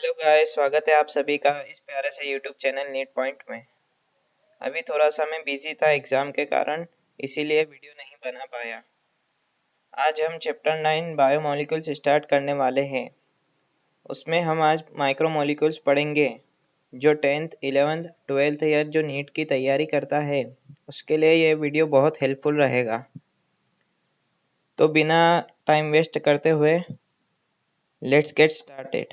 Hello guys, स्वागत है आप सभी का इस प्यारे से यूट्यूब चैनल नीट पॉइंट में। अभी थोड़ा सा मैं बिजी था एग्ज़ाम के कारण, इसीलिए वीडियो नहीं बना पाया। आज हम चैप्टर 9 बायोमोलिक्यूल्स स्टार्ट करने वाले हैं। उसमें हम आज माइक्रोमोलिक्यूल्स पढ़ेंगे। जो 10th 11th 12th ईयर जो नीट की तैयारी करता है उसके लिए ये वीडियो बहुत हेल्पफुल रहेगा। तो बिना टाइम वेस्ट करते हुए लेट्स गेट स्टार्टेड।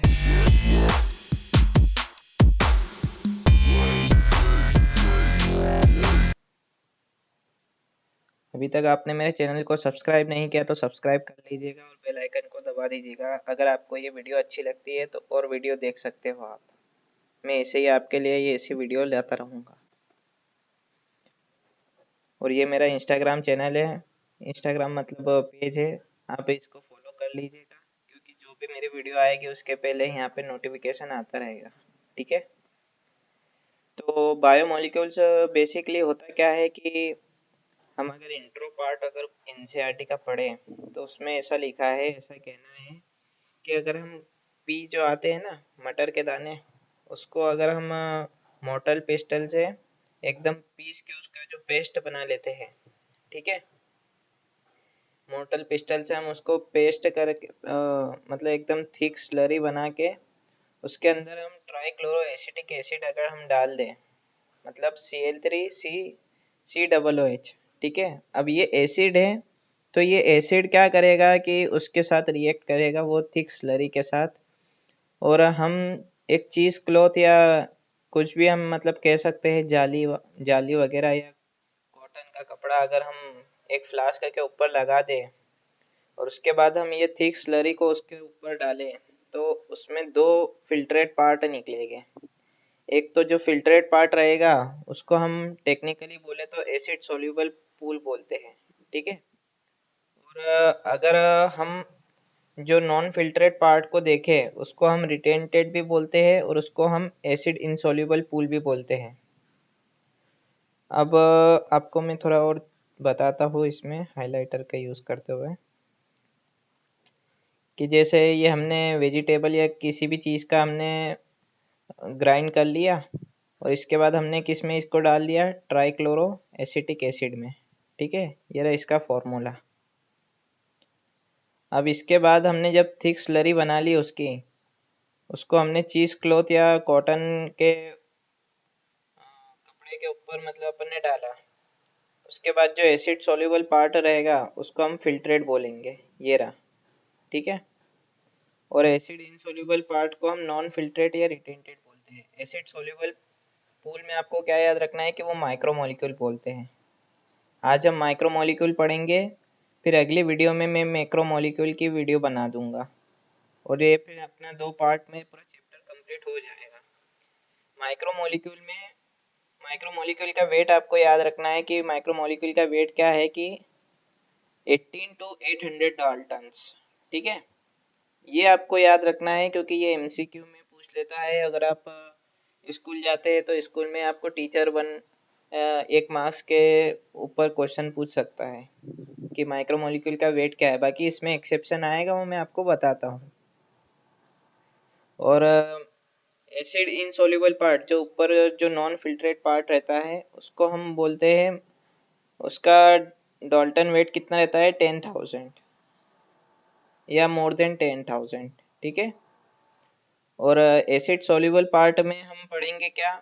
अभी तक आपने मेरे चैनल को सब्सक्राइब नहीं किया तो सब्सक्राइब कर लीजिएगा और बेल आइकन को दबा दीजिएगा। अगर आपको ये वीडियो अच्छी लगती है तो और वीडियो देख सकते हो आप। मैं ऐसे ही आपके लिए ये ऐसी वीडियो लाता रहूँगा। और ये मेरा इंस्टाग्राम चैनल है, इंस्टाग्राम मतलब पेज है, आप इसको फॉलो कर लीजिएगा क्योंकि जो भी मेरी वीडियो आएगी उसके पहले यहाँ पे नोटिफिकेशन आता रहेगा। ठीक है। तो बायोमोलिक्यूल्स बेसिकली होता क्या है कि हम अगर इंट्रो पार्ट अगर एनसीईआरटी का पढ़ें तो उसमें ऐसा लिखा है, ऐसा कहना है कि अगर हम पी जो आते हैं ना मटर के दाने, उसको अगर हम मोटल पिस्टल से एकदम पीस के उसका जो पेस्ट बना लेते हैं, ठीक है, मोटल पिस्टल से हम उसको पेस्ट करके मतलब एकदम थिक स्लरी बना के उसके अंदर हम ट्राइक्लोरो एसिटिक एसिड अगर हम डाल दें, मतलब Cl3COOH, ठीक है। अब ये एसिड है तो ये एसिड क्या करेगा कि उसके साथ रिएक्ट करेगा वो थिक स्लरी के साथ, और हम एक चीज़ क्लॉथ या कुछ भी हम मतलब कह सकते हैं जाली वगैरह या कॉटन का कपड़ा अगर हम एक फ्लास्क के ऊपर लगा दें और उसके बाद हम ये थिक स्लरी को उसके ऊपर डालें तो उसमें दो फिल्ट्रेट पार्ट निकलेंगे। एक तो जो फिल्ट्रेट पार्ट रहेगा उसको हम टेक्निकली बोले तो एसिड सोल्यूबल पूल बोलते हैं, ठीक है। और अगर हम जो नॉन फिल्ट्रेट पार्ट को देखें उसको हम रिटेंटेड भी बोलते हैं और उसको हम एसिड इनसॉल्युबल पूल भी बोलते हैं। अब आपको मैं थोड़ा और बताता हूँ इसमें हाइलाइटर का यूज़ करते हुए कि जैसे ये हमने वेजिटेबल या किसी भी चीज़ का हमने ग्राइंड कर लिया और इसके बाद हमने किस में इसको डाल दिया, ट्राइक्लोरो एसिटिक एसिड में, ठीक है। ये रहा इसका फॉर्मूला। अब इसके बाद हमने जब थिक स्लरी बना ली उसको हमने चीज़ क्लॉथ या कॉटन के कपड़े के ऊपर मतलब अपन ने डाला। उसके बाद जो एसिड सॉल्युबल पार्ट रहेगा उसको हम फिल्ट्रेट बोलेंगे, ये रहा, ठीक है। और एसिड इनसॉल्युबल पार्ट को हम नॉन फिल्ट्रेट या रिटेंटेड बोलते हैं। एसिड सॉल्युबल पूल में आपको क्या याद रखना है कि वो माइक्रोमोलिक्यूल बोलते हैं। आज हम माइक्रोमोलिक्यूल पढ़ेंगे, फिर अगली वीडियो में मैं मैक्रोमोलिक्यूल की वीडियो बना दूंगा और ये फिर अपना 2 पार्ट में पूरा चैप्टर कंप्लीट हो जाएगा। माइक्रोमोलिक्यूल में माइक्रोमोलिक्यूल का वेट आपको याद रखना है कि माइक्रोमोलिक्यूल का वेट क्या है कि 18 टू 800 डाल्टन्स, ठीक है। ये आपको याद रखना है क्योंकि ये एमसीक्यू में पूछ लेता है। अगर आप स्कूल जाते हैं तो स्कूल में आपको टीचर 1 मार्क्स के ऊपर क्वेश्चन पूछ सकता है कि माइक्रोमोलिक्यूल का वेट क्या है। बाकी इसमें एक्सेप्शन आएगा, वो मैं आपको बताता हूँ। और एसिड इनसॉल्युबल पार्ट जो ऊपर जो नॉन फिल्ट्रेट पार्ट रहता है उसको हम बोलते हैं, उसका डाल्टन वेट कितना रहता है, 10,000 या मोर देन 10,000, ठीक है। और एसिड सॉल्युबल पार्ट में हम पढ़ेंगे क्या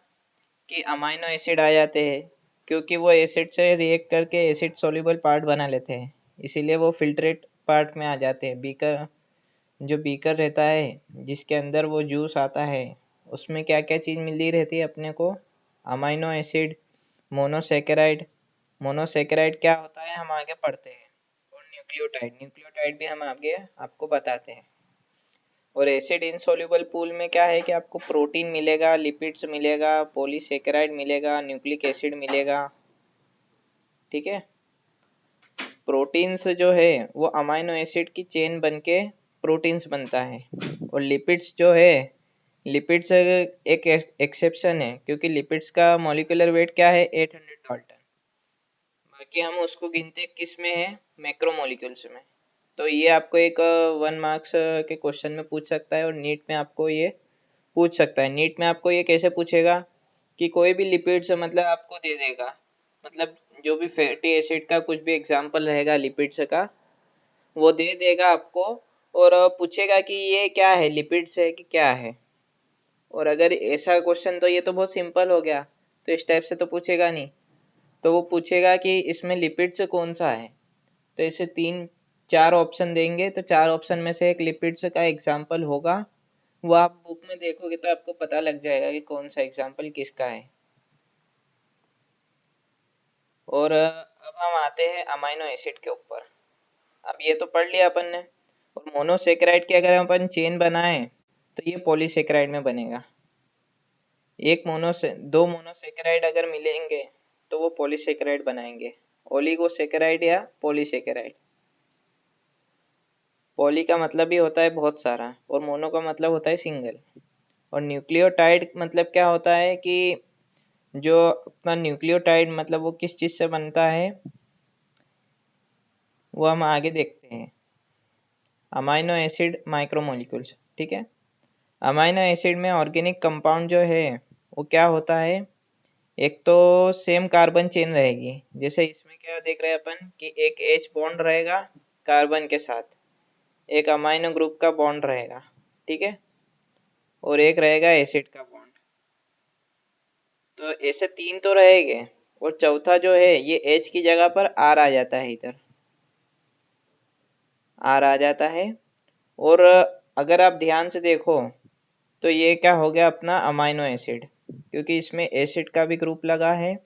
कि अमाइनो एसिड आ जाते हैं क्योंकि वो एसिड से रिएक्ट करके एसिड सॉल्युबल पार्ट बना लेते हैं, इसीलिए वो फिल्ट्रेट पार्ट में आ जाते हैं। बीकर जो बीकर रहता है जिसके अंदर वो जूस आता है उसमें क्या क्या चीज़ मिली रहती है अपने को, अमाइनो एसिड, मोनोसेकेराइड। मोनोसेकेराइड क्या होता है हम आगे पढ़ते हैं, और न्यूक्लियोटाइड, न्यूक्लियोटाइड भी हम आगे आपको बताते हैं। और एसिड इनसॉल्युबल पूल में क्या है कि आपको प्रोटीन मिलेगा, लिपिड्स मिलेगा, पॉलीसेकेराइड मिलेगा, न्यूक्लिक एसिड मिलेगा, ठीक है। प्रोटीन्स जो है वो अमाइनो एसिड की चेन बन के प्रोटीन्स बनता है, और लिपिड्स जो है, लिपिड्स एक एक्सेप्शन है क्योंकि लिपिड्स का मॉलिक्यूलर वेट क्या है, 800 डाल्टन। बाकी हम उसको गिनते किस में है, मैक्रोमोलिक्यूल्स में। तो ये आपको एक 1 मार्क्स के क्वेश्चन में पूछ सकता है और नीट में आपको ये पूछ सकता है। नीट में आपको ये कैसे पूछेगा कि कोई भी लिपिड्स मतलब आपको दे देगा, मतलब जो भी फैटी एसिड का कुछ भी एग्जांपल रहेगा लिपिड्स का, वो दे देगा आपको, और पूछेगा कि ये क्या है, लिपिड्स है कि क्या है। और अगर ऐसा क्वेश्चन, तो ये तो बहुत सिंपल हो गया, तो इस टाइप से तो पूछेगा नहीं। तो वो पूछेगा कि इसमें लिपिड्स कौन सा है, तो इसे तीन चार ऑप्शन देंगे, तो चार ऑप्शन में से एक लिपिड्स का एग्जाम्पल होगा। वो आप बुक में देखोगे तो आपको पता लग जाएगा कि कौन सा एग्जाम्पल किसका है। और अब हम आते हैं अमाइनो एसिड के ऊपर। अब ये तो पढ़ लिया अपन ने। और मोनोसेकेराइड की अगर अपन चेन बनाए तो ये पॉलीसेकेराइड में बनेगा। दो मोनोसेकेराइड अगर मिलेंगे तो वो पॉलीसेकेराइड बनाएंगे, ओलिगोसेकेराइड या पॉलीसेकेराइड। पॉली का मतलब ही होता है बहुत सारा, और मोनो का मतलब होता है सिंगल। और न्यूक्लियोटाइड मतलब क्या होता है कि जो अपना न्यूक्लियोटाइड मतलब वो किस चीज़ से बनता है, वो हम आगे देखते हैं। अमाइनो एसिड माइक्रोमोलिक्यूल्स, ठीक है। अमाइनो एसिड में ऑर्गेनिक कंपाउंड जो है वो क्या होता है, एक तो सेम कार्बन चेन रहेगी। जैसे इसमें क्या देख रहे हैं अपन कि एक H बॉन्ड रहेगा कार्बन के साथ, एक अमाइनो ग्रुप का बॉन्ड रहेगा, ठीक है, और एक रहेगा एसिड का बॉन्ड। तो ऐसे तीन तो रहेंगे, और चौथा जो है ये H की जगह पर R आ जाता है, इधर R आ जाता है। और अगर आप ध्यान से देखो तो ये क्या हो गया अपना अमाइनो एसिड, क्योंकि इसमें एसिड का भी ग्रुप लगा है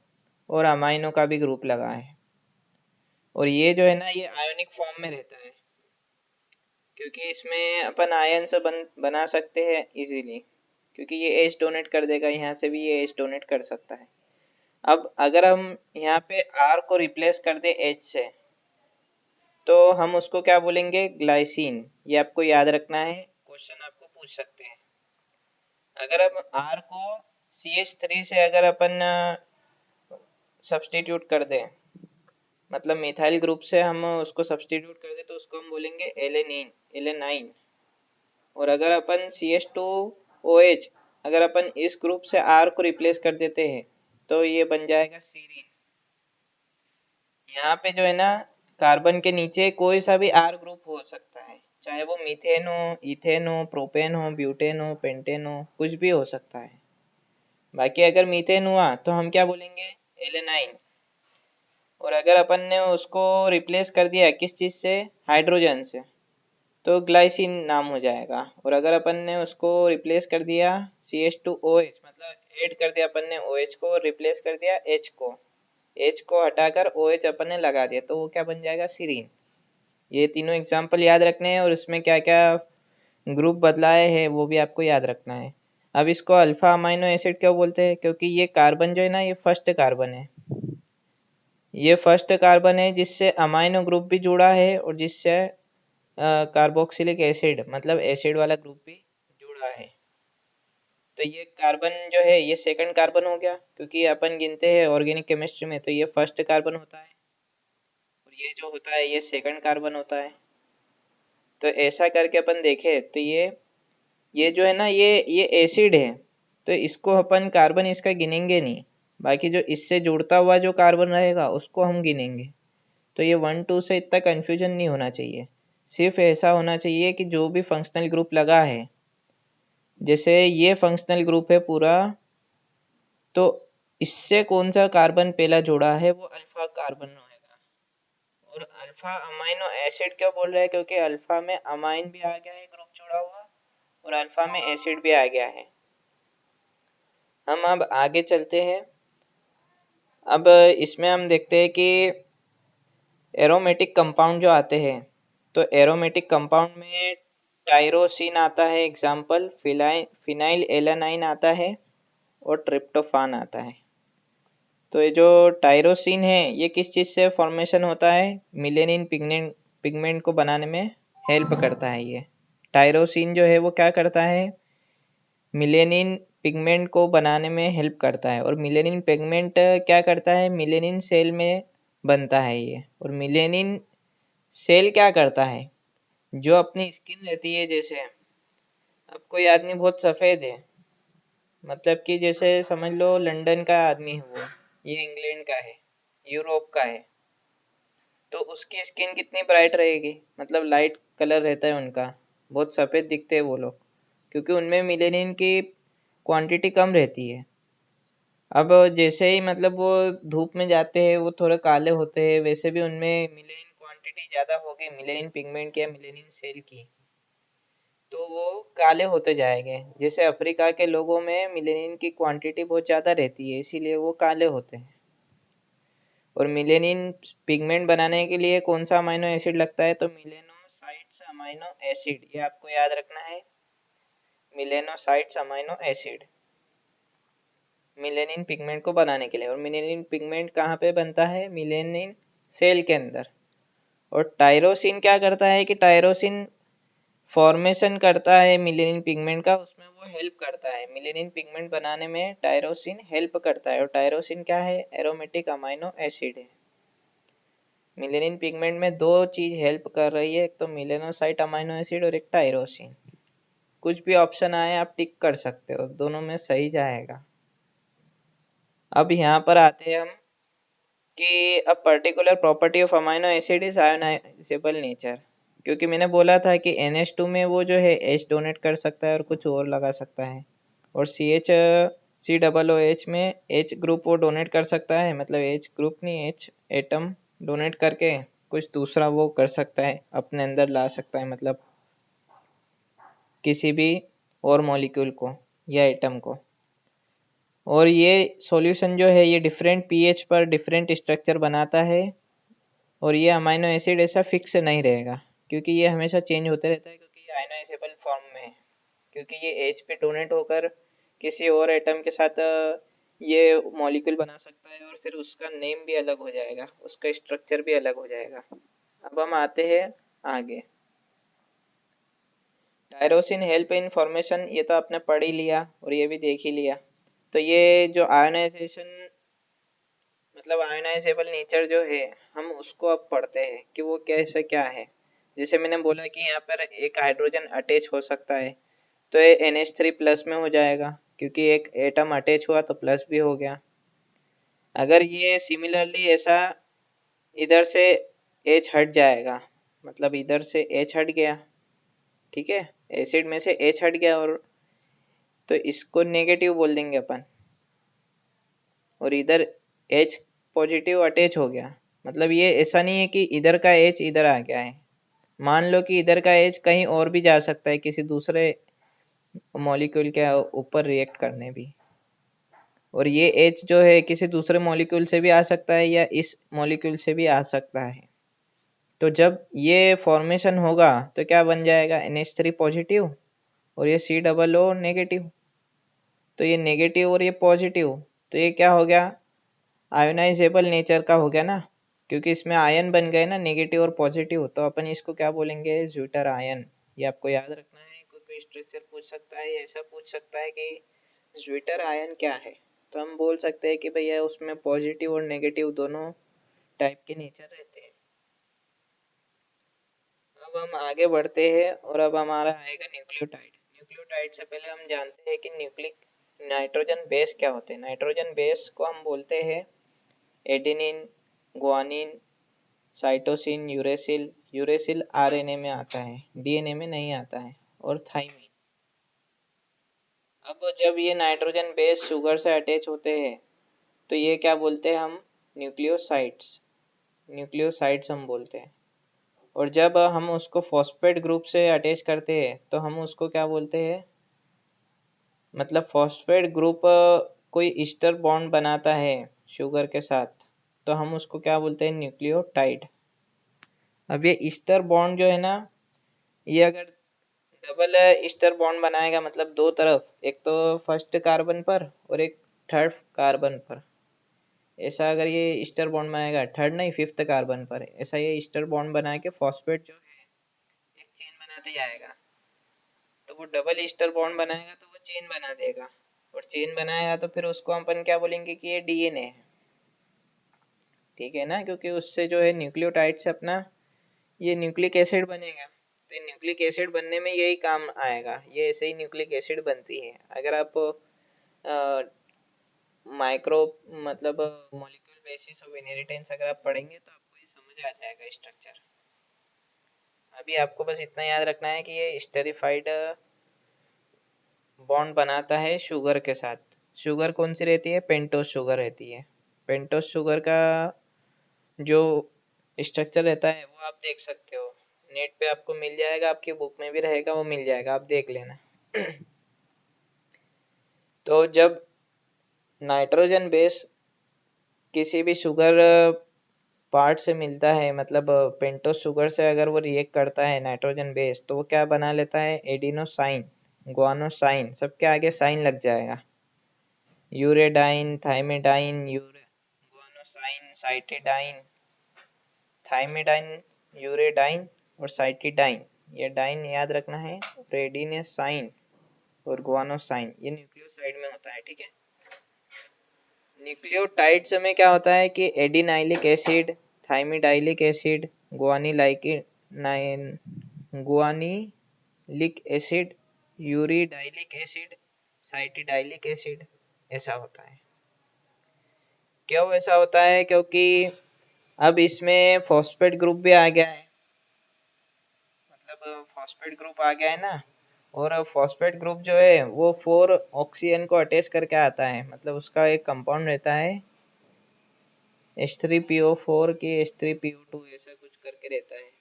और अमाइनो का भी ग्रुप लगा है। और ये जो है ना ये आयोनिक फॉर्म में रहता है, क्योंकि इसमें अपन आयन से बना सकते हैं इजीली, क्योंकि ये एच डोनेट कर देगा, यहाँ से भी ये एच डोनेट कर सकता है। अब अगर हम यहाँ पे आर को रिप्लेस कर दे एच से, तो हम उसको क्या बोलेंगे, ग्लाइसिन। ये आपको याद रखना है, क्वेश्चन आपको पूछ सकते हैं। अगर हम आर को CH3 से अगर अपन सब्सटीट्यूट कर दें, मतलब मिथाइल ग्रुप से हम उसको सब्सटीट्यूट कर दें, तो उसको हम बोलेंगे एलेनिन, एलेनाइन। और अगर अपन CH2OH, अगर अपन इस ग्रुप से R को रिप्लेस कर देते हैं तो ये बन जाएगा सीरीन। यहाँ पे जो है ना कार्बन के नीचे कोई सा भी R ग्रुप हो सकता है, चाहे वो मीथेन हो, इथेन हो, प्रोपेन हो, ब्यूटेन हो, पेंटेन हो, कुछ भी हो सकता है। बाकी अगर मीथेन हुआ तो हम क्या बोलेंगे, एलेनाइन। और अगर अपन ने उसको रिप्लेस कर दिया किस चीज़ से, हाइड्रोजन से, तो ग्लाइसिन नाम हो जाएगा। और अगर अपन ने उसको रिप्लेस कर दिया CH2OH, मतलब ऐड कर दिया अपन ने OH को, रिप्लेस कर दिया H को हटाकर OH अपन ने लगा दिया, तो वो क्या बन जाएगा, सीरीन। ये तीनों एग्जाम्पल याद रखने हैं, और उसमें क्या क्या ग्रुप बदलाए हैं वो भी आपको याद रखना है। अब इसको अल्फा अमाइनो एसिड क्यों बोलते हैं, क्योंकि ये कार्बन जो है ना ये फर्स्ट कार्बन है। ये फर्स्ट कार्बन है जिससे अमाइनो ग्रुप भी जुड़ा है, और जिससे कार्बोक्सिलिक एसिड मतलब एसिड वाला ग्रुप भी जुड़ा है। तो ये कार्बन जो है ये सेकंड कार्बन हो गया, क्योंकि अपन गिनते हैं ऑर्गेनिक केमिस्ट्री में, तो ये फर्स्ट कार्बन होता है, और ये जो होता है ये सेकंड कार्बन होता है। तो ऐसा करके अपन देखें तो ये जो है ना ये एसिड है, तो इसको अपन कार्बन इसका गिनेंगे नहीं, बाकी जो इससे जुड़ता हुआ जो कार्बन रहेगा उसको हम गिनेंगे। तो ये 1 2 से इतना कन्फ्यूजन नहीं होना चाहिए। सिर्फ ऐसा होना चाहिए कि जो भी फंक्शनल ग्रुप लगा है, जैसे ये फंक्शनल ग्रुप है पूरा, तो इससे कौन सा कार्बन पहला जुड़ा है वो अल्फा कार्बन होएगा। और अल्फा अमाइनो एसिड क्यों बोल रहे हैं, क्योंकि अल्फा में अमाइन भी आ गया है ग्रुप जुड़ा हुआ, और अल्फा में एसिड भी आ गया है। हम अब आगे चलते हैं। अब इसमें हम देखते हैं कि एरोमेटिक कंपाउंड जो आते हैं, तो एरोमेटिक कंपाउंड में टायरोसिन आता है एग्जाम्पल, फिनाइल एलानाइन आता है, और ट्रिप्टोफान आता है। तो ये जो टायरोसिन है ये किस चीज़ से फॉर्मेशन होता है, मिलेनिन पिगमेंट पिगमेंट को बनाने में हेल्प करता है। ये टायरोसिन जो है वो क्या करता है, मिलेनिन पिगमेंट को बनाने में हेल्प करता है। और मिलेनिन पिगमेंट क्या करता है, मिलेनिन सेल में बनता है ये। और मिलेनिन सेल क्या करता है, जो अपनी स्किन रहती है, जैसे अब कोई आदमी बहुत सफ़ेद है मतलब कि जैसे समझ लो लंदन का आदमी है वो, ये इंग्लैंड का है, यूरोप का है, तो उसकी स्किन कितनी ब्राइट रहेगी, मतलब लाइट कलर रहता है उनका, बहुत सफ़ेद दिखते हैं वो लोग, क्योंकि उनमें मिलेनिन की क्वांटिटी कम रहती है। अब जैसे ही मतलब वो धूप में जाते हैं वो थोड़े काले होते हैं, वैसे भी उनमें मिलेनिन क्वांटिटी ज़्यादा होगी, मिलेनिन पिगमेंट या मिलेनिन सेल की, तो वो काले होते जाएंगे। जैसे अफ्रीका के लोगों में मिलेनिन की क्वांटिटी बहुत ज़्यादा रहती है, इसीलिए वो काले होते हैं। और मिलेनिन पिगमेंट बनाने के लिए कौन सा अमाइनो एसिड लगता है, तो मिलेनोसाइट्स अमाइनो एसिड, ये आपको याद रखना है, melanocytes amino acid melanin pigment को बनाने के लिए। और मिलेनिन पिगमेंट कहाँ पे बनता है, मिलेनिन सेल के अंदर। और टायरोसिन क्या करता है कि टायरोसिन फॉर्मेशन करता है मिलेनिन पिगमेंट का, उसमें वो हेल्प करता है, मिलेनिन पिगमेंट बनाने में टायरोसिन हेल्प करता है। और टायरोसिन क्या है, एरोमेटिक अमाइनो एसिड है। मिलेनिन पिगमेंट में दो चीज हेल्प कर रही है, एक तो मिलेनोसाइट अमाइनो एसिड और एक टायरोसिन। कुछ भी ऑप्शन आए आप टिक कर सकते हो, दोनों में सही जाएगा। अब यहाँ पर आते हैं हम कि अब particular property of amino acid is ionisable nature, क्योंकि मैंने बोला था कि NH2 में वो जो है H डोनेट कर सकता है और कुछ और लगा सकता है, और COOH में H ग्रुप वो डोनेट कर सकता है, मतलब H ग्रुप नहीं, H एटम डोनेट करके कुछ दूसरा वो कर सकता है, अपने अंदर ला सकता है, मतलब किसी भी और मॉलिक्यूल को या एटम को। और ये सॉल्यूशन जो है ये डिफरेंट पीएच पर डिफरेंट स्ट्रक्चर बनाता है। और ये अमाइनो एसिड ऐसा फिक्स नहीं रहेगा, क्योंकि ये हमेशा चेंज होते रहता है, क्योंकि ये आयनाइजेबल फॉर्म में है, क्योंकि ये एच पे डोनेट होकर किसी और एटम के साथ ये मॉलिक्यूल बना सकता है, और फिर उसका नेम भी अलग हो जाएगा, उसका स्ट्रक्चर भी अलग हो जाएगा। अब हम आते हैं आगे, टायरोसिन हेल्प इन फॉर्मेशन, ये तो आपने पढ़ ही लिया और ये भी देख ही लिया। तो ये जो आयोनाइजेशन, मतलब आयोनाइजेबल नेचर जो है, हम उसको अब पढ़ते हैं कि वो कैसे क्या है। जैसे मैंने बोला कि यहाँ पर एक हाइड्रोजन अटैच हो सकता है, तो ये NH3 प्लस में हो जाएगा, क्योंकि एक एटम अटैच हुआ तो प्लस भी हो गया। अगर ये सिमिलरली ऐसा इधर से H हट जाएगा, मतलब इधर से H हट गया, ठीक है, एसिड में से H हट गया, और तो इसको नेगेटिव बोल देंगे अपन। और इधर H पॉजिटिव अटैच हो गया, मतलब ये ऐसा नहीं है कि इधर का H इधर आ गया है। मान लो कि इधर का H कहीं और भी जा सकता है, किसी दूसरे मॉलिक्यूल के ऊपर रिएक्ट करने भी। और ये H जो है किसी दूसरे मॉलिक्यूल से भी आ सकता है या इस मॉलिक्यूल से भी आ सकता है। तो जब ये फॉर्मेशन होगा तो क्या बन जाएगा, NH3 पॉजिटिव और ये COO नेगेटिव। तो ये नेगेटिव और ये पॉजिटिव, तो ये क्या हो गया, आयोनाइजेबल नेचर का हो गया ना, क्योंकि इसमें आयन बन गए ना, नेगेटिव और पॉजिटिव, तो अपन इसको क्या बोलेंगे, ज्यूटर आयन। ये आपको याद रखना है, कोई भी स्ट्रक्चर पूछ सकता है, ऐसा पूछ सकता है कि ज्यूटर आयन क्या है, तो हम बोल सकते हैं कि भैया उसमें पॉजिटिव और नेगेटिव दोनों टाइप के नेचर रहते हैं। अब हम आगे बढ़ते हैं, और अब हमारा आएगा न्यूक्लियोटाइड। न्यूक्लियोटाइड से पहले हम जानते हैं कि न्यूक्लिक नाइट्रोजन बेस क्या होते हैं। नाइट्रोजन बेस को हम बोलते हैं adenine, guanine, cytosine, uracil. Uracil RNA में आता है, DNA में नहीं आता है, और थाइमिन। अब जब ये नाइट्रोजन बेस शुगर से अटैच होते हैं तो ये क्या बोलते हैं हम, न्यूक्लियोसाइड्स। न्यूक्लियोसाइड्स हम बोलते हैं। और जब हम उसको फॉस्फेट ग्रुप से अटैच करते हैं तो हम उसको क्या बोलते हैं, मतलब फॉस्फेट ग्रुप कोई ईस्टर बॉन्ड बनाता है शुगर के साथ, तो हम उसको क्या बोलते हैं, न्यूक्लियोटाइड। अब ये ईस्टर बॉन्ड जो है ना, ये अगर डबल ईस्टर बॉन्ड बनाएगा, मतलब दो तरफ, एक तो फर्स्ट कार्बन पर और एक थर्ड कार्बन पर, ऐसा अगर ये ईस्टर बॉन्ड बनाएगा, थर्ड नहीं फिफ्थ कार्बन पर, ऐसा ये ईस्टर बॉन्ड बना के फॉस्फेट जो है एक चेन बनाते जाएगा। तो वो डबल ईस्टर बॉन्ड बनाएगा तो वो चेन बना देगा, और चेन बनाएगा तो फिर उसको अपन क्या बोलेंगे कि ये DNA है, ठीक है ना, क्योंकि उससे जो है न्यूक्लियोटाइड से अपना ये न्यूक्लिक एसिड बनेगा। तो न्यूक्लिक एसिड बनने में यही काम आएगा, ये ऐसे ही न्यूक्लिक एसिड बनती है। अगर आप माइक्रो मतलब मॉलिक्यूल बेसिस ऑफ इनहेरिटेंस अगर आप पढ़ेंगे तो आपको ये समझ आ जाएगा स्ट्रक्चर। अभी आपको बस इतना याद रखना है कि ये स्टेरिफाइड बॉन्ड बनाता है शुगर के साथ। शुगर कौन सी रहती है? पेंटोस शुगर रहती है। पेंटोस शुगर का जो स्ट्रक्चर रहता है वो आप देख सकते हो, नेट पे आपको मिल जाएगा, आपकी बुक में भी रहेगा, वो मिल जाएगा, आप देख लेना। तो जब नाइट्रोजन बेस किसी भी शुगर पार्ट से मिलता है, मतलब पेंटोस शुगर से अगर वो रिएक्ट करता है नाइट्रोजन बेस, तो वो क्या बना लेता है? एडिनोसाइन, ग्वानोसाइन, सबके आगे साइन लग जाएगा। यूरेडाइन, थाइमिडाइन, ग्वानोसाइन, साइटिडाइन, थाइमिडाइन, यूरेडाइन और साइटिडाइन। ये डाइन याद रखना है। रेडिनेसाइन और ग्वानोसाइन ये न्यूक्लियोसाइड में होता है, ठीक है। न्यूक्लियोटाइड्स में क्या होता है कि adenylic acid, thymidylic acid, guanylic acid, uridylic acid, cytidylic acid, ऐसा होता है। क्यों ऐसा होता है? क्योंकि अब इसमें फॉस्फेट ग्रुप भी आ गया है, मतलब फॉस्फेट ग्रुप आ गया है ना। और फॉस्फेट ग्रुप जो है वो 4 ऑक्सीजन को अटैच करके आता है, मतलब उसका एक कंपाउंड रहता है H3PO4 की H3PO2 ऐसा कुछ करके रहता है,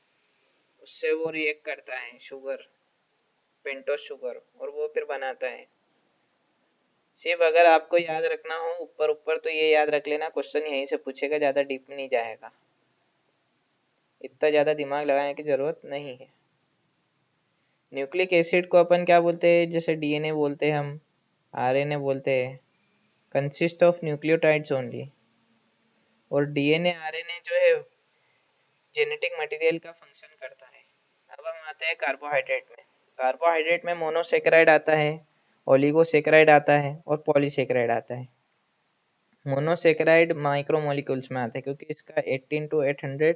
उससे वो रिएक्ट करता है शुगर, पेंटोस शुगर, और वो फिर बनाता है। सिर्फ अगर आपको याद रखना हो ऊपर ऊपर तो ये याद रख लेना, क्वेश्चन यहीं से पूछेगा, ज़्यादा डीप नहीं जाएगा, इतना ज़्यादा दिमाग लगाने की ज़रूरत नहीं है। न्यूक्लिक एसिड को अपन क्या बोलते हैं? जैसे डीएनए बोलते हैं हम, आरएनए बोलते हैं, कंसिस्ट ऑफ न्यूक्लियोटाइड्स ओनली। और डीएनए आरएनए जो है जेनेटिक मटेरियल का फंक्शन करता है। अब हम आते हैं कार्बोहाइड्रेट में। कार्बोहाइड्रेट में मोनोसेकेराइड आता है, ओलिगोसेकेराइड आता है और पॉलीसेकेराइड आता है। मोनोसेकेराइड माइक्रोमोलिक्यूल्स में आता है क्योंकि इसका 18 to 800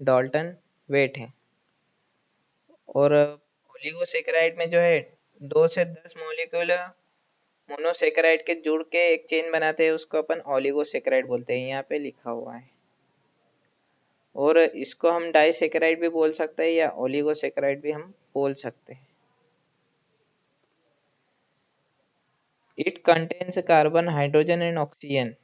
डाल्टन वेट है। और ओलिगोसेकेराइड में जो है 2 से 10 मॉलिक्यूल मोनोसेकेराइड के जुड़ के एक चेन बनाते हैं, उसको अपन ओलिगोसेकेराइड बोलते हैं, यहाँ पे लिखा हुआ है। और इसको हम डाइसेकेराइड भी बोल सकते हैं या ओलिगोसेकेराइड भी हम बोल सकते हैं। It contains carbon, hydrogen and oxygen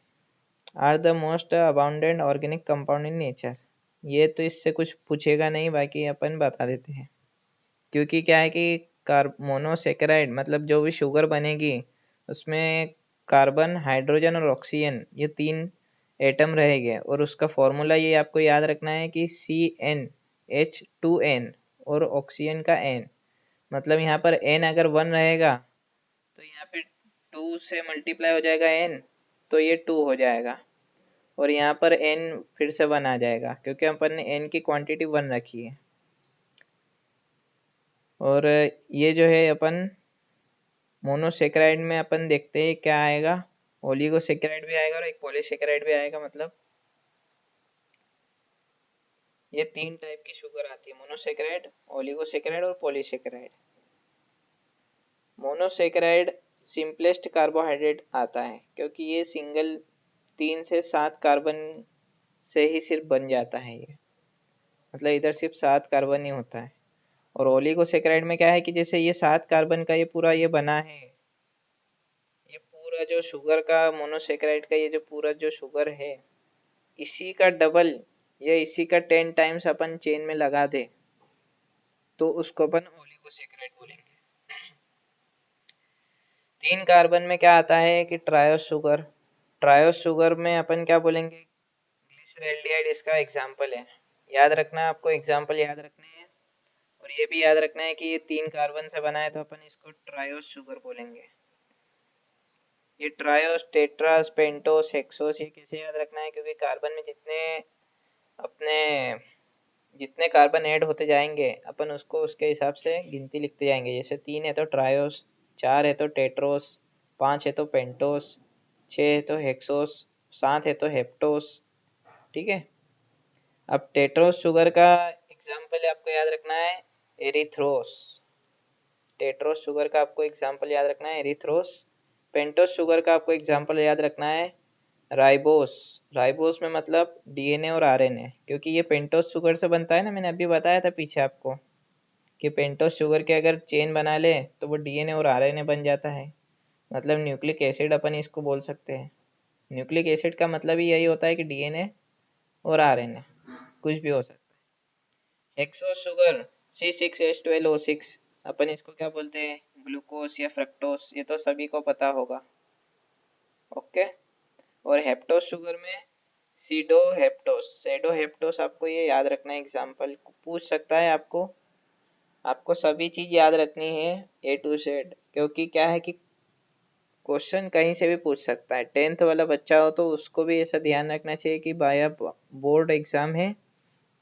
are the most abundant organic compound in nature. ये तो इससे कुछ पूछेगा नहीं, बाकी अपन बता देते हैं। क्योंकि क्या है कि मोनोसेकेराइड मतलब जो भी शुगर बनेगी उसमें कार्बन, हाइड्रोजन और ऑक्सीजन ये 3 एटम रहेंगे, और उसका फॉर्मूला ये आपको याद रखना है कि CnH2n और ऑक्सीजन का N, मतलब यहाँ पर N अगर 1 रहेगा तो यहाँ पे 2 से मल्टीप्लाई हो जाएगा N, तो ये 2 हो जाएगा, और यहाँ पर N फिर से 1 आ जाएगा क्योंकि अपन ने N की क्वांटिटी 1 रखी है। और ये जो है अपन मोनोसेकेराइड में अपन देखते हैं क्या आएगा, ओलिगोसेकेराइड भी आएगा और एक पॉलीसेकेराइड भी आएगा। मतलब ये 3 टाइप की शुगर आती है, मोनोसेकेराइड, ओलिगोसेकेराइड और पॉलीसेकेराइड। मोनोसेकेराइड सिंपलेस्ट कार्बोहाइड्रेट आता है क्योंकि ये सिंगल 3 से 7 कार्बन से ही सिर्फ बन जाता है ये, मतलब इधर सिर्फ 7 कार्बन ही होता है। और ओलिगोसेकेराइड में क्या है कि जैसे ये 7 कार्बन का ये पूरा ये बना है, ये पूरा जो शुगर का, मोनोसेकेराइड का ये जो पूरा जो शुगर है, इसी का डबल या इसी का 10 टाइम्स अपन चेन में लगा दे तो उसको अपन ओलिगोसेकेराइड बोलेंगे। 3 कार्बन में क्या आता है कि ट्रायोस शुगर, ट्रायोस शुगर में अपन क्या बोलेंगे? ग्लिसरैल्डिहाइड इसका एग्जाम्पल है। याद रखना, आपको एग्जाम्पल याद रखने हैं, और ये भी याद रखना है कि ये 3 कार्बन से बना है तो अपन इसको ट्रायोस शुगर बोलेंगे। ये ट्रायोस, टेट्रास, पेंटोस, हेक्सोस, ये कैसे याद रखना है? क्योंकि कार्बन में अपने जितने कार्बन ऐड होते जाएंगे अपन उसको उसके हिसाब से गिनती लिखते जाएंगे। जैसे 3 है तो ट्रायोस, 4 है तो टेट्रोस, 5 है तो पेंटोस, 6 है तो हेक्सोस, 7 है तो हेप्टोस, ठीक है। अब टेट्रोस शुगर का एग्जाम्पल आपको याद रखना है एरिथ्रोस। टेट्रोस शुगर का आपको एग्जाम्पल याद रखना है एरिथ्रोस, पेंटोस शुगर का आपको एग्जांपल याद रखना है, राइबोस। राइबोस में मतलब डीएनए और आरएनए, क्योंकि ये पेंटोस शुगर से बनता है ना, मैंने अभी बताया था पीछे आपको कि पेंटोस शुगर के अगर चेन बना ले तो वो डीएनए और आरएनए बन जाता है, मतलब न्यूक्लिक एसिड अपन इसको बोल सकते हैं। न्यूक्लिक एसिड का मतलब ही यही होता है कि डीएनए और आरएनए कुछ भी हो सकता है। हेक्सोस शुगर C6H12O6, अपन इसको क्या बोलते हैं, ग्लूकोस या फ्रक्टोस, ये तो सभी को पता होगा। ओके। और हेप्टोस शुगर में सेडोहेप्टोस आपको ये याद रखना है, एग्जाम्पल पूछ सकता है आपको। आपको सभी चीज याद रखनी है A to Z, क्योंकि क्या है कि क्वेश्चन कहीं से भी पूछ सकता है। 10th वाला बच्चा हो तो उसको भी ऐसा ध्यान रखना चाहिए कि भाई अब बोर्ड एग्जाम है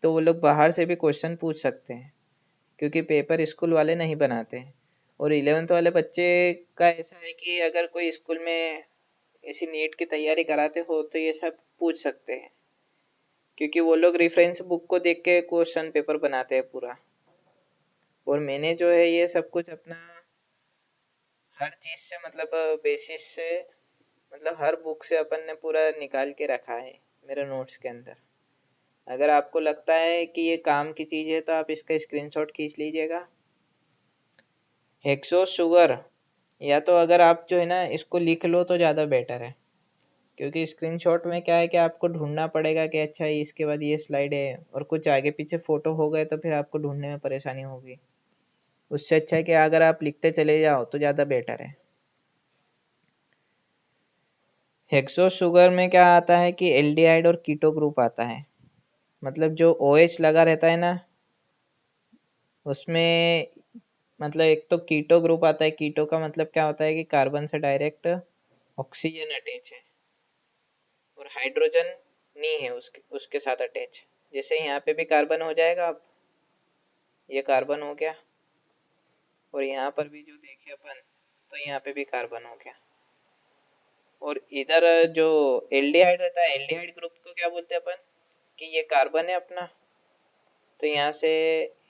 तो वो लोग बाहर से भी क्वेश्चन पूछ सकते हैं, क्योंकि पेपर स्कूल वाले नहीं बनाते हैं। और 11th वाले बच्चे का ऐसा है कि अगर कोई स्कूल में इसी नीट की तैयारी कराते हो तो ये सब पूछ सकते हैं, क्योंकि वो लोग रेफरेंस बुक को देख के क्वेश्चन पेपर बनाते हैं पूरा। और मैंने जो है ये सब कुछ अपना हर चीज से मतलब बेसिस से, मतलब हर बुक से अपन ने पूरा निकाल के रखा है मेरे नोट्स के अंदर। अगर आपको लगता है कि ये काम की चीज है तो आप इसका स्क्रीनशॉट खींच लीजिएगा। हेक्सोस शुगर, या तो अगर आप जो है ना इसको लिख लो तो ज़्यादा बेटर है, क्योंकि स्क्रीनशॉट में क्या है कि आपको ढूंढना पड़ेगा कि अच्छा इसके बाद ये स्लाइड है और कुछ आगे पीछे फोटो हो गए तो फिर आपको ढूंढने में परेशानी होगी। उससे अच्छा है कि अगर आप लिखते चले जाओ तो ज़्यादा बेटर है। हेक्सोस शुगर में क्या आता है कि एल्डिहाइड और कीटो ग्रुप आता है, मतलब जो OH लगा रहता है ना उसमें, मतलब एक तो कीटो ग्रुप आता है। कीटो का मतलब क्या होता है कि कार्बन से डायरेक्ट ऑक्सीजन अटैच है और हाइड्रोजन नहीं है उसके उसके साथ अटैच। जैसे यहाँ पे भी कार्बन हो जाएगा, अब ये कार्बन हो गया और यहाँ पर भी जो देखे अपन तो यहाँ पे भी कार्बन हो गया। और इधर जो एल्डिहाइड रहता है, एल्डिहाइड ग्रुप को क्या बोलते हैं अपन, कि ये कार्बन है अपना, तो यहाँ से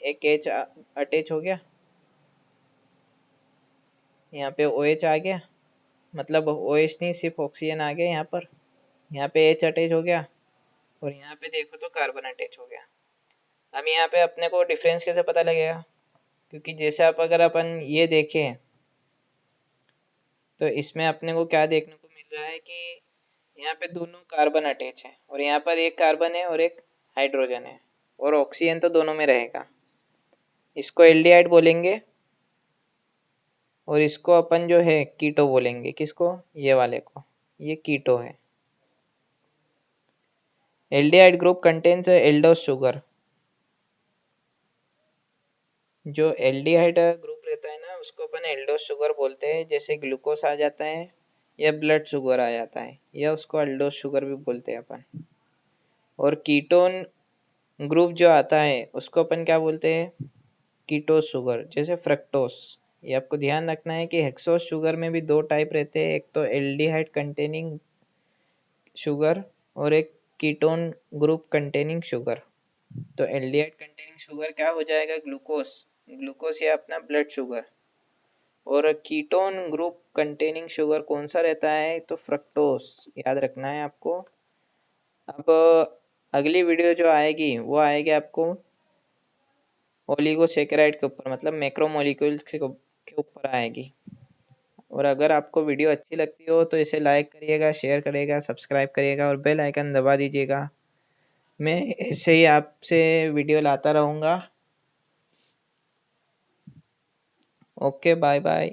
एक H अटैच हो गया, यहाँ पे OH आ गया, मतलब OH नहीं सिर्फ ऑक्सीजन आ गया यहाँ पर, यहाँ पे H अटैच हो गया और यहाँ पे देखो तो कार्बन अटैच हो गया। अब यहाँ पे अपने को डिफरेंस कैसे पता लगेगा, क्योंकि जैसे आप अगर अपन ये देखें तो इसमें अपने को क्या देखने को मिल रहा है कि यहाँ पे दोनों कार्बन अटैच है और यहाँ पर एक कार्बन है और एक हाइड्रोजन है और ऑक्सीजन तो दोनों में रहेगा। इसको एल्डिहाइड बोलेंगे और इसको अपन जो है कीटो बोलेंगे। किसको, ये वाले को, ये कीटो है। Aldehyde group contains Eldhose sugar. जो एल्डिहाइड ग्रुप रहता है ना उसको अपन एल्डोस शुगर बोलते हैं। जैसे ग्लूकोस आ जाता है या ब्लड शुगर आ जाता है या उसको एल्डोस शुगर भी बोलते हैं अपन। और कीटोन ग्रुप जो आता है उसको अपन क्या बोलते हैं, कीटोस शुगर। जैसे फ्रक्टोस, ये आपको ध्यान रखना है कि हेक्सोस शुगर में भी दो टाइप रहते हैं, एक तो एल्डिहाइड कंटेनिंग शुगर और एक कीटोन ग्रुप कंटेनिंग शुगर। तो एल्डिहाइड कंटेनिंग शुगर क्या हो जाएगा, ग्लूकोस, ग्लूकोस या अपना ब्लड शुगर। और कीटोन ग्रुप कंटेनिंग शुगर कौन सा रहता है, तो फ्रक्टोस, याद रखना है आपको। अब अगली वीडियो जो आएगी वो आएगी आपको ओलिगोसेकेराइड के ऊपर, मतलब मैक्रोमोलिक्यूल्स के ऊपर आएगी। और अगर आपको वीडियो अच्छी लगती हो तो इसे लाइक करिएगा, शेयर करिएगा, सब्सक्राइब करिएगा और बेल आइकन दबा दीजिएगा। मैं ऐसे ही आपसे वीडियो लाता रहूँगा। Okay, bye bye.